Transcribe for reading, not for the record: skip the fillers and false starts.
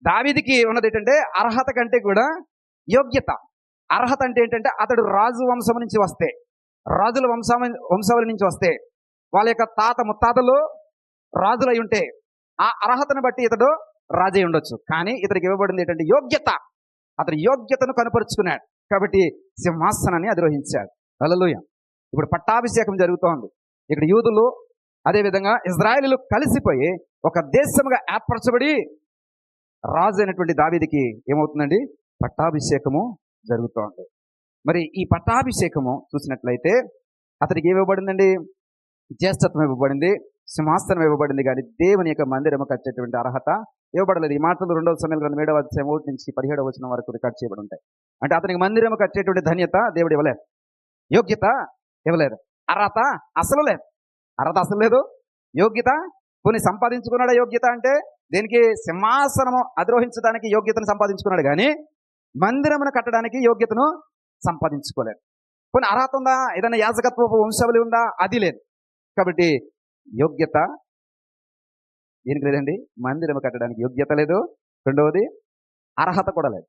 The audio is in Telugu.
దావీదుకి ఉన్నది ఏంటంటే అర్హత కంటే కూడా యోగ్యత. అర్హత అంటే ఏంటంటే అతడు రాజు వంశం నుంచి వస్తే, రాజుల వంశావళి నుంచి వస్తే, వాళ్ళ యొక్క తాత ముత్తాతలు రాజులై ఉంటే ఆ అర్హతను బట్టి ఇతడు రాజై ఉండొచ్చు. కానీ ఇతడికి ఇవ్వబడింది ఏంటంటే యోగ్యత. అతని యోగ్యతను కనపరుచుకున్నాడు కాబట్టి సింహాసనాన్ని అధిరోహించాడు. హల్లెలూయా. ఇప్పుడు పట్టాభిషేకం జరుగుతోంది. ఇక్కడ యూదులు అదేవిధంగా ఇజ్రాయేలీలు కలిసిపోయి ఒక దేశముగా ఏర్పరచబడి రాజు అయినటువంటి దావీదుకి ఏమవుతుందండి? పట్టాభిషేకము జరుగుతోంది. మరి ఈ పట్టాభిషేకము చూసినట్లయితే అతనికి ఏమివ్వబడిందండి? జ్యేష్ఠత్వం ఇవ్వబడింది, సింహాసనం ఇవ్వబడింది, కానీ దేవుని యొక్క మందిరము కట్టేటువంటి అర్హత ఇవ్వబడలేదు. ఈ మాటలు 2వ సమయాల గ్రంథం 7వ అధ్యాయం 1 నుంచి 17వ వచనం వరకు రికార్డ్ చేయబడి ఉంటాయి. అంటే అతనికి మందిరము కట్టేటువంటి ధన్యత దేవుడు ఇవ్వలేదు, యోగ్యత ఇవ్వలేదు, అర్హత అసలు లేదు. అర్హత అసలు లేదు, యోగ్యత కొన్ని సంపాదించుకున్నాడు. యోగ్యత అంటే దేనికి? సింహాసనము అధిరోహించడానికి యోగ్యతను సంపాదించుకున్నాడు, కానీ మందిరమును కట్టడానికి యోగ్యతను సంపాదించుకోలేదు. కొన్ని అర్హత ఉందా? ఏదైనా యాజకత్వపు వంశావళి ఉందా? అది లేదు. కాబట్టి యోగ్యత దేనికి లేదండి? మందిరము కట్టడానికి యోగ్యత లేదు, రెండవది అర్హత కూడా లేదు.